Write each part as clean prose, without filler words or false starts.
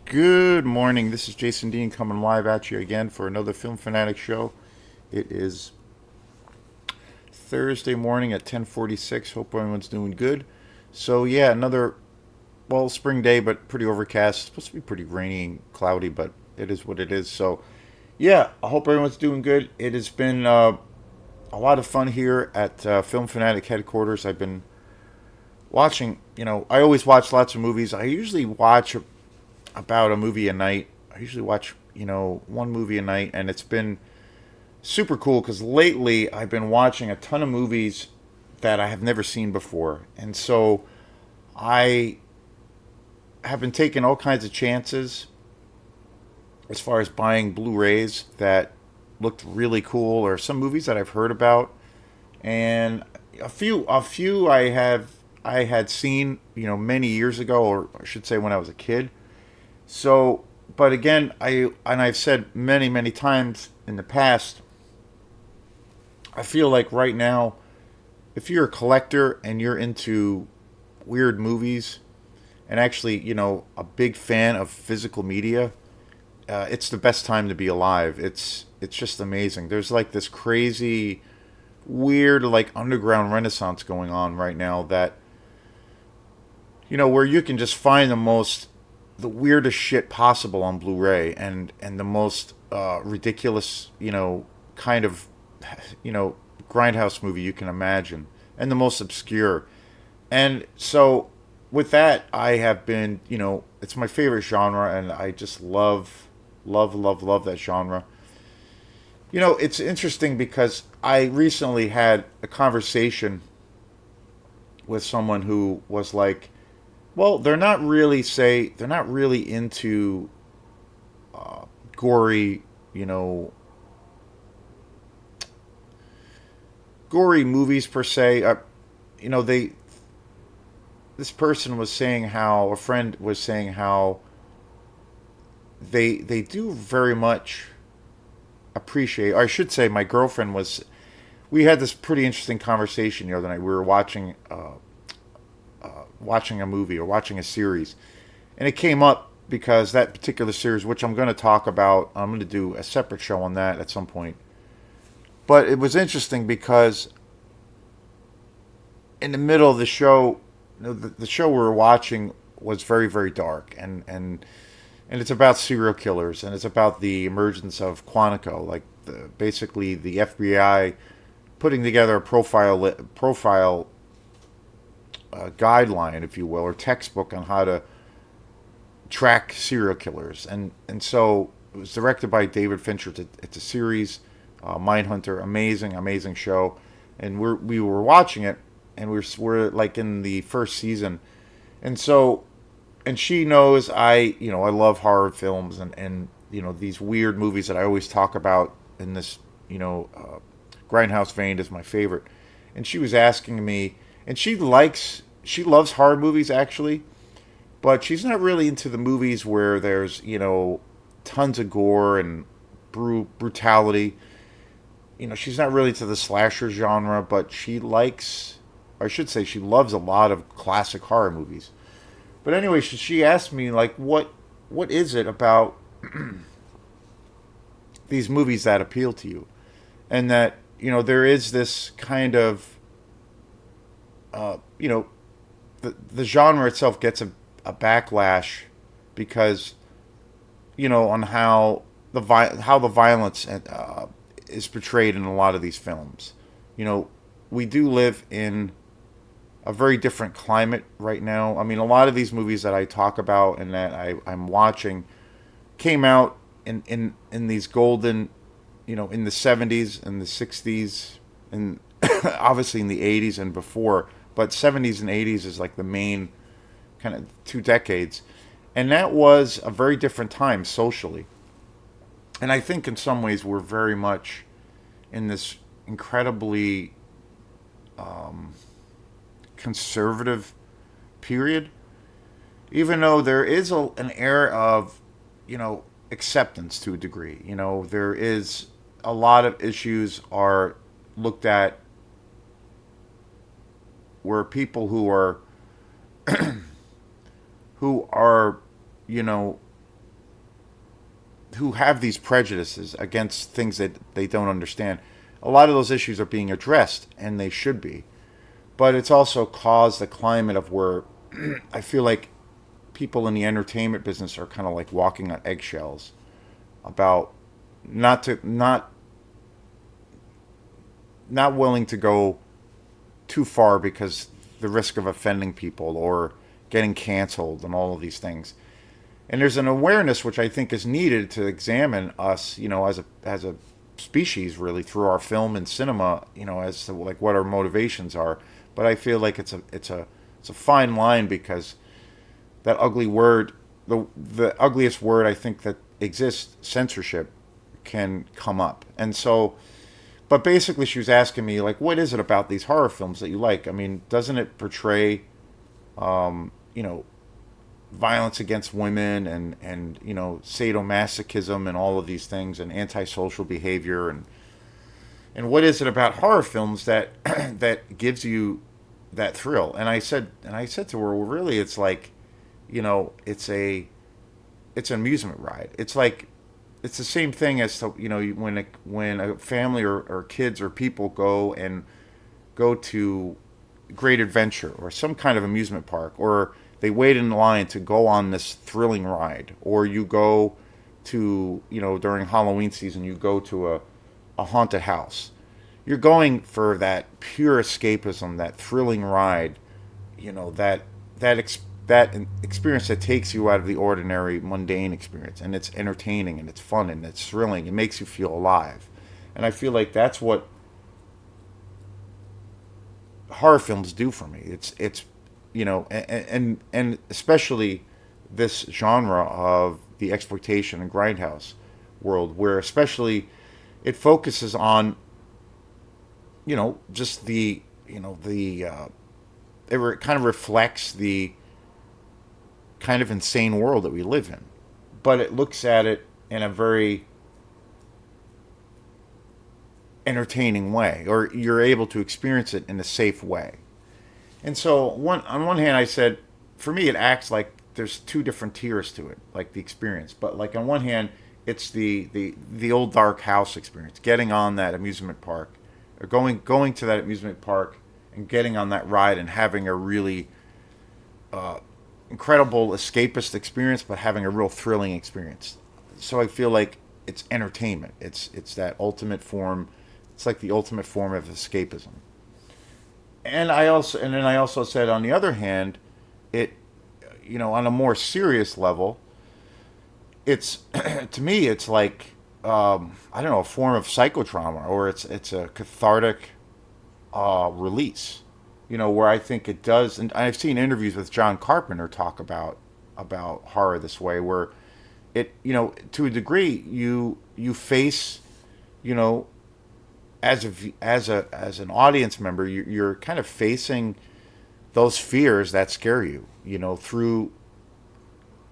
Good morning. This is Jason Dean coming live at you again for another Film Fanatic show. It is Thursday morning at 10:46. Hope everyone's doing good. So yeah, another spring day, but pretty overcast. It's supposed to be pretty rainy and cloudy, but it is what it is. So yeah, I hope everyone's doing good. It has been a lot of fun here at Film Fanatic headquarters. I've been watching. I always watch lots of movies. I usually watch about a movie a night. I usually watch, one movie a night, and it's been super cool because lately I've been watching a ton of movies that I have never seen before. And so I have been taking all kinds of chances as far as buying Blu-rays that looked really cool or some movies that I've heard about. And a few I had seen, many years ago, or I should say when I was a kid. So, but again, I've said many, many times in the past, I feel like right now, if you're a collector and you're into weird movies, and actually, a big fan of physical media, it's the best time to be alive. It's just amazing. There's like this crazy, weird, like underground renaissance going on right now that where you can just find the weirdest shit possible on Blu-ray and the most ridiculous, kind of, you know, grindhouse movie you can imagine, and the most obscure. And so, with that, I have been, it's my favorite genre, and I just love, love, love, love that genre. It's interesting because I recently had a conversation with someone who was like, well, they're not really into gory, you know, gory movies per se. You know, they this person was saying how a friend was saying how they do very much appreciate. Or I should say, my girlfriend was. We had this pretty interesting conversation the other night. We were watching a movie or watching a series, and it came up because that particular series, which I'm going to talk about, I'm going to do a separate show on that at some point. But it was interesting because in the middle of the show, the show we were watching was very, very dark, and it's about serial killers, and it's about the emergence of Quantico, like basically the FBI putting together a profile guideline, if you will, or textbook on how to track serial killers, and so it was directed by David Fincher. It's a series, Mindhunter, amazing, amazing show, and we were watching it, and we're like in the first season, and so and she knows I love horror films and these weird movies that I always talk about in this grindhouse vein is my favorite, and she was asking me, and she loves horror movies actually, but she's not really into the movies where there's tons of gore and brutality. She's not really to the slasher genre, but she likes, or I should say, she loves a lot of classic horror movies. But anyway, she asked me like, what is it about these movies that appeal to you, and that there is this kind of uh, you know the genre itself gets a backlash because on how the violence is portrayed in a lot of these films. You know, we do live in a very different climate right now. I mean, a lot of these movies that I talk about and that I'm watching came out in these golden, in the 70s and the 60s, and obviously in the 80s and before. But 70s and 80s is like the main kind of 2 decades. And that was a very different time socially. And I think in some ways we're very much in this incredibly conservative period, even though there is an air of, acceptance to a degree. There is a lot of issues are looked at where people who are you know, who have these prejudices against things that they don't understand. A lot of those issues are being addressed, and they should be. But it's also caused a climate of where I feel like people in the entertainment business are kind of like walking on eggshells about not not willing to go too far because the risk of offending people or getting canceled and all of these things. And there's an awareness which I think is needed to examine us, as a species, really, through our film and cinema, as to like what our motivations are. But I feel like it's a fine line because that ugly word, the ugliest word I think that exists, censorship, can come up. And so, but basically, she was asking me like, what is it about these horror films that you like? I mean, doesn't it portray, you know, violence against women and sadomasochism and all of these things and antisocial behavior and what is it about horror films that that gives you that thrill? And I said to her, well, really, it's like, it's an amusement ride. It's like it's the same thing as to, when a family or kids or people go to Great Adventure or some kind of amusement park, or they wait in line to go on this thrilling ride, or you go to, during Halloween season, you go to a haunted house. You're going for that pure escapism, that thrilling ride, that experience that takes you out of the ordinary, mundane experience, and it's entertaining and it's fun and it's thrilling. It makes you feel alive, and I feel like that's what horror films do for me. It's and especially this genre of the exploitation and grindhouse world, where especially it focuses on just it kind of reflects the kind of insane world that we live in, but it looks at it in a very entertaining way, or you're able to experience it in a safe way. And so, on one hand, I said, for me, it acts like there's two different tiers to it, like the experience. But like on one hand, it's the old dark house experience, getting on that amusement park, or going to that amusement park and getting on that ride and having a really incredible escapist experience, but having a real thrilling experience. So I feel like it's entertainment. It's that ultimate form. It's like the ultimate form of escapism. And then I also said, on the other hand, it, on a more serious level, it's to me it's like, I don't know, a form of psychotrauma, or it's a cathartic release. Where I think it does, and I've seen interviews with John Carpenter talk about horror this way, where it, to a degree, you face, you know as an audience member, you're kind of facing those fears that scare you, through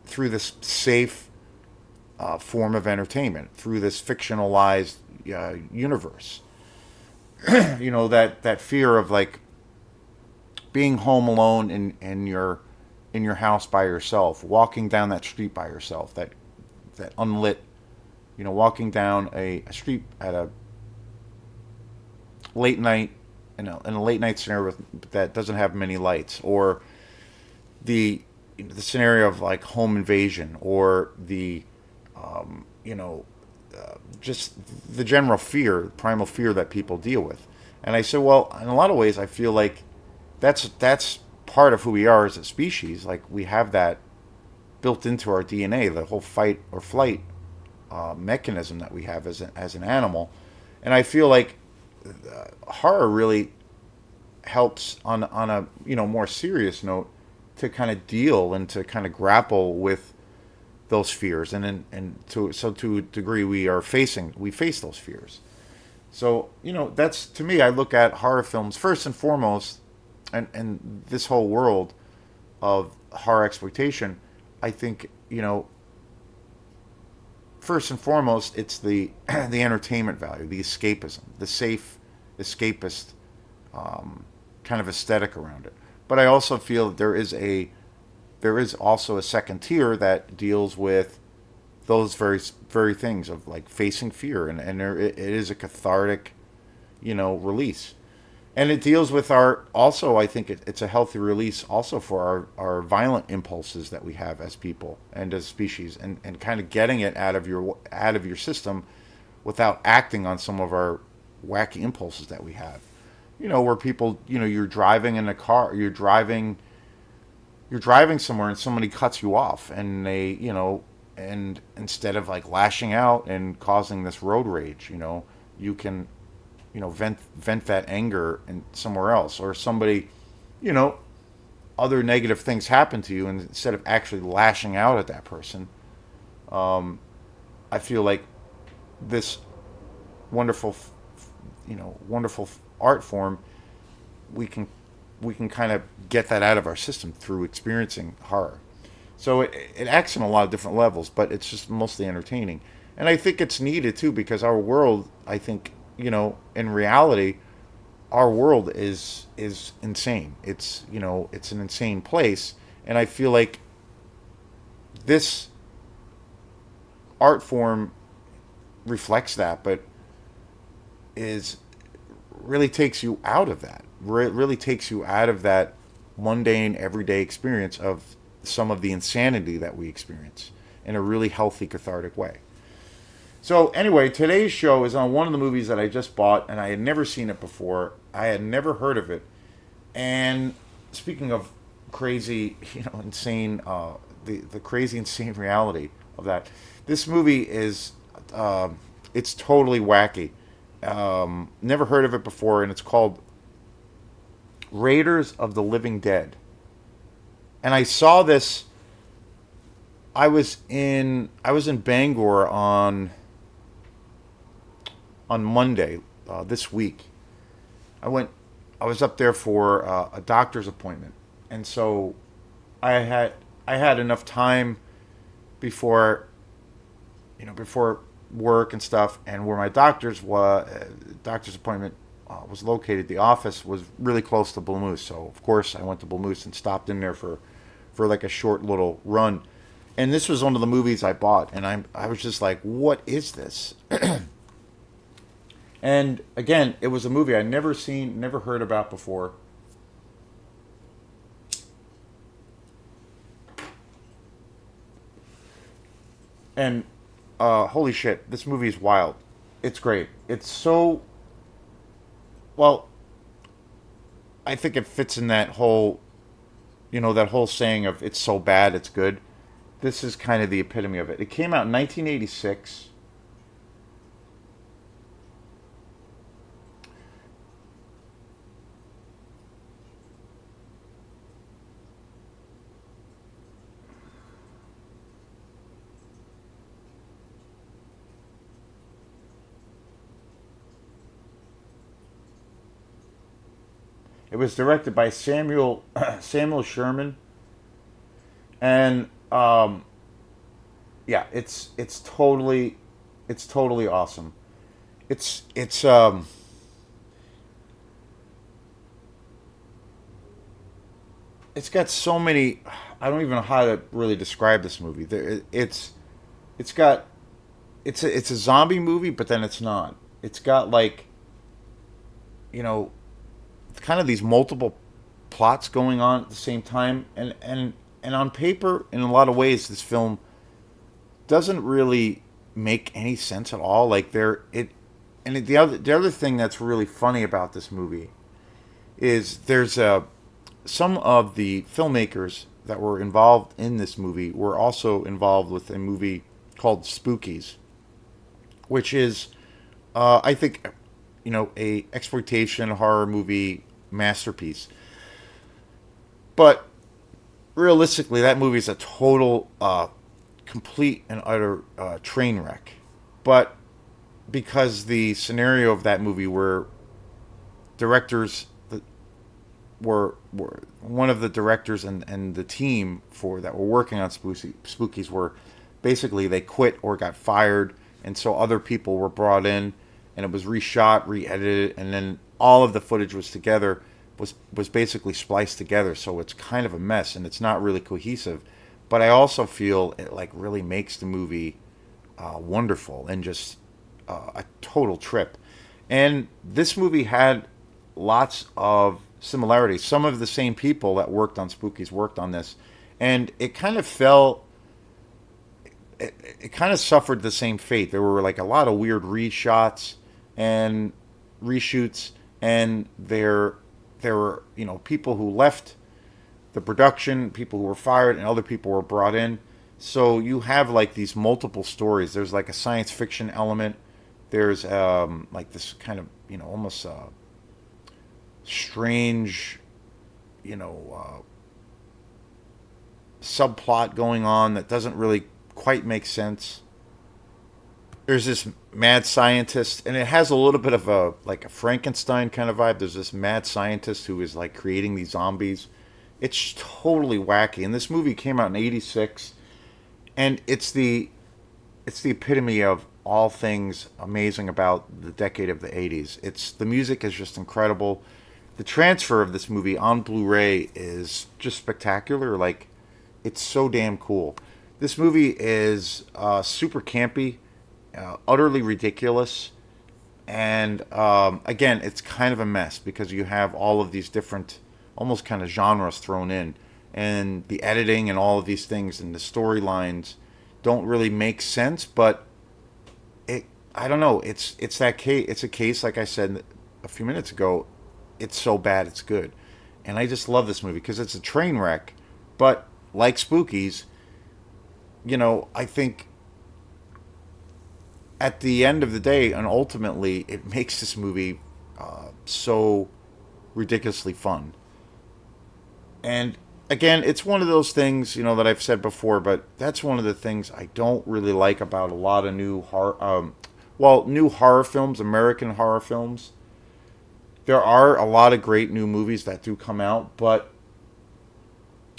this safe form of entertainment, through this fictionalized universe. That fear of like being home alone in your house by yourself, walking down that street by yourself, that unlit, walking down a street at a late night, in a late night scenario that doesn't have many lights, or the scenario of like home invasion, or the um, you know just the general fear, primal fear that people deal with. And I said, well, in a lot of ways, I feel like that's part of who we are as a species. Like, we have that built into our DNA, the whole fight or flight mechanism that we have as an animal. And I feel like horror really helps on a more serious note to kind of deal and to kind of grapple with those fears, and to a degree we face those fears. So that's, to me, I look at horror films first and foremost, and this whole world of horror exploitation. I think, first and foremost, it's the the entertainment value, the escapism, the safe escapist kind of aesthetic around it. But I also feel that there is a there is also a second tier that deals with those very things of like facing fear, and it is a cathartic, release. And it deals with our also, I think it's a healthy release also for our violent impulses that we have as people and as species, and kind of getting it out of your system without acting on some of our wacky impulses that we have. Where people, you're driving in a car, you're driving somewhere and somebody cuts you off, and and instead of like lashing out and causing this road rage, you can, vent that anger in somewhere else, or somebody, you know, other negative things happen to you, and instead of actually lashing out at that person, I feel like this wonderful, wonderful art form, we can kind of get that out of our system through experiencing horror. So it acts on a lot of different levels, but it's just mostly entertaining. And I think it's needed too, because our world, I think, in reality, our world is insane. It's an insane place, and I feel like this art form reflects that, but is really takes you out of that. Really takes you out of that mundane, everyday experience of some of the insanity that we experience in a really healthy, cathartic way. So, anyway, today's show is on one of the movies that I just bought, and I had never seen it before. I had never heard of it. And speaking of crazy, insane, the crazy, insane reality of that, this movie is, it's totally wacky. Never heard of it before, and it's called Raiders of the Living Dead. And I saw this. I was in Bangor on Monday this week. I went. I was up there for a doctor's appointment, and so I had enough time before before work and stuff, and where my doctor's appointment was located. The office was really close to Blue Moose, so of course I went to Blue Moose and stopped in there for like a short little run. And this was one of the movies I bought, and I was just like, what is this? And again, it was a movie I'd never seen, never heard about before. And holy shit, this movie is wild. It's great. It's so well. I think it fits in that whole saying of "it's so bad, it's good." This is kind of the epitome of it. It came out in 1986. It was directed by Samuel Sherman, and yeah, it's totally awesome. It's it's got so many. I don't even know how to really describe this movie. It's got it's a zombie movie, but then it's not. It's got like, you know kind of these multiple plots going on at the same time, and on paper, in a lot of ways, this film doesn't really make any sense at all. Like there it and it, the other thing that's really funny about this movie is there's some of the filmmakers that were involved in this movie were also involved with a movie called Spookies, which is, I think, a exploitation horror movie masterpiece. But realistically, that movie is a total, complete and utter train wreck. But because the scenario of that movie were directors that were one of the directors and the team for that were working on Spookies were basically they quit or got fired, and so other people were brought in, and it was reshot, re-edited, and then all of the footage was together. was basically spliced together, so it's kind of a mess and it's not really cohesive. But I also feel it like really makes the movie wonderful and just a total trip. And this movie had lots of similarities. Some of the same people that worked on Spookies worked on this, and it kind of fell. It kind of suffered the same fate. There were like a lot of weird reshots and reshoots, and there were people who left the production, people who were fired, and other people were brought in. So you have like these multiple stories. There's like a science fiction element. There's like this kind of almost strange you know uh, subplot going on that doesn't really quite make sense. There's this mad scientist, and it has a little bit of a like a Frankenstein kind of vibe. There's this mad scientist who is like creating these zombies. It's totally wacky, and this movie came out in '86, and it's the epitome of all things amazing about the decade of the '80s. It's the music is just incredible. The transfer of this movie on Blu-ray is just spectacular. Like, it's so damn cool. This movie is super campy, utterly ridiculous, and again, it's kind of a mess because you have all of these different, almost kind of genres thrown in, and the editing and all of these things and the storylines don't really make sense. But it, I don't know. It's that case. It's a case like I said a few minutes ago. It's so bad it's good, and I just love this movie because it's a train wreck. But like Spookies, I think at the end of the day and ultimately it makes this movie so ridiculously fun. And again, it's one of those things that I've said before, but that's one of the things I don't really like about a lot of new horror, new horror films, American horror films. There are a lot of great new movies that do come out, but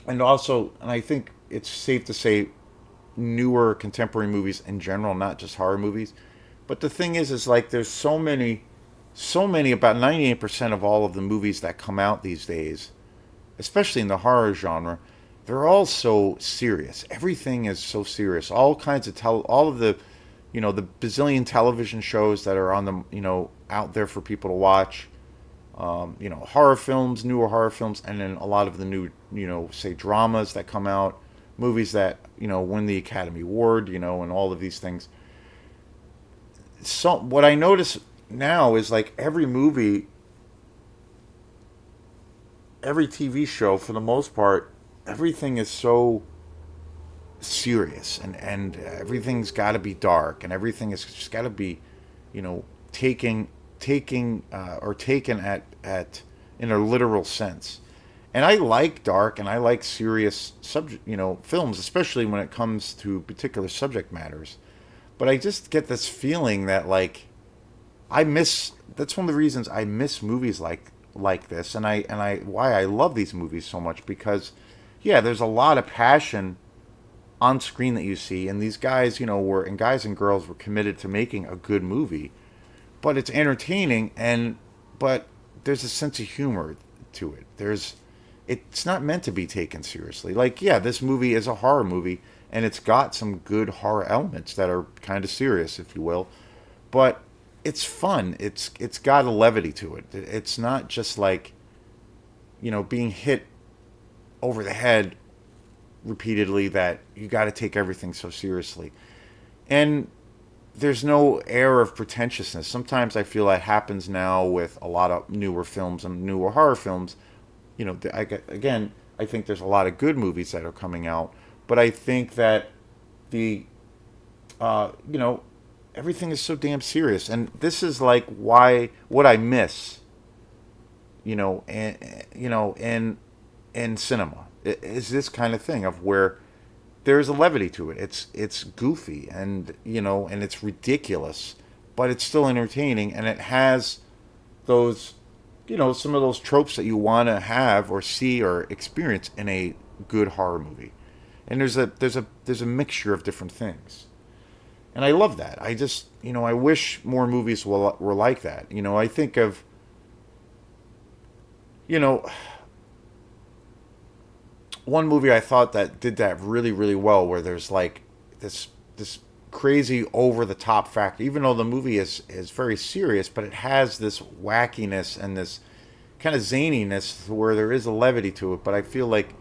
and I think it's safe to say newer contemporary movies in general, not just horror movies. But the thing is like there's so many, about 98% of all of the movies that come out these days, especially in the horror genre, they're all so serious. Everything is so serious. All kinds of all of the bazillion television shows that are on the out there for people to watch. Horror films, newer horror films, and then a lot of the new, say dramas that come out, movies that win the Academy Award, and all of these things. So what I notice now is like every movie, every TV show, for the most part, everything is so serious, and everything's got to be dark, and everything is just got to be, you know, taking or taken at in a literal sense. And I like dark and I like serious subject, films, especially when it comes to particular subject matters. But I just get this feeling that like I miss. That's one of the reasons I miss movies like this, and I why I love these movies so much because, yeah, there's a lot of passion on screen that you see, and these guys, were and guys and girls were committed to making a good movie, but it's entertaining but there's a sense of humor to it. It's not meant to be taken seriously. Like, yeah, this movie is a horror movie, and it's got some good horror elements that are kind of serious, if you will, but it's fun. It's got a levity to it. It's not just like, being hit over the head repeatedly that you got to take everything so seriously. And there's no air of pretentiousness. Sometimes I feel that happens now with a lot of newer films and newer horror films. Again, I think there's a lot of good movies that are coming out, but I think that the, uh, you know, everything is so damn serious, and this is like why what I miss, and in cinema is this kind of thing of where there's a levity to it. It's goofy and it's ridiculous, but it's still entertaining, and it has those some of those tropes that you want to have or see or experience in a good horror movie. And there's a mixture of different things, and I love that. I just I wish more movies were like that. I think of you know, one movie I thought that did that really really well, where there's like this crazy over the top factor, even though the movie is very serious, but it has this wackiness and this kind of zaniness where there is a levity to it. But I feel like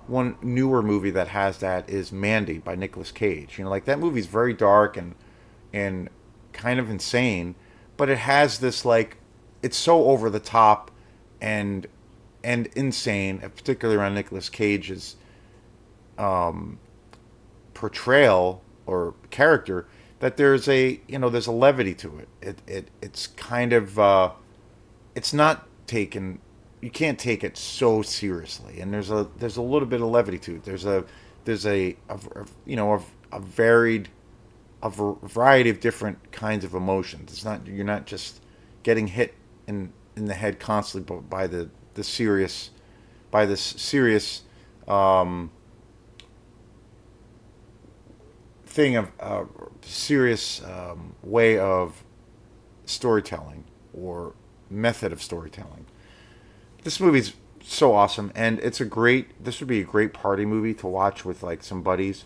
one newer movie that has that is Mandy by Nicolas Cage. You know, like that movie's very dark and kind of insane, but it has this like it's so over the top and and insane, particularly around Nicolas Cage's portrayal or character, that there's a there's a levity to it. It's kind of it's not taken. You can't take it so seriously, and there's a little bit of levity to it. There's a varied variety of different kinds of emotions. It's not you're not just getting hit in the head constantly by the serious by this serious um, thing of serious way of storytelling or method of storytelling. This movie's so awesome, and it's a great. This would be a great party movie to watch with like some buddies.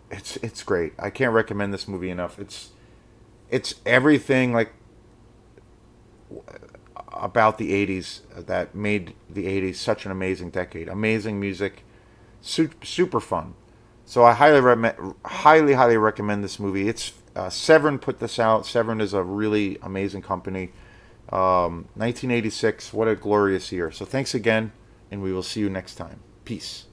It's great. I can't recommend this movie enough. It's everything like about the '80s that made the '80s such an amazing decade. Amazing music, super fun. So I highly recommend this movie. It's Severn put this out. Severn is a really amazing company. 1986, what a glorious year. So thanks again, and we will see you next time. Peace.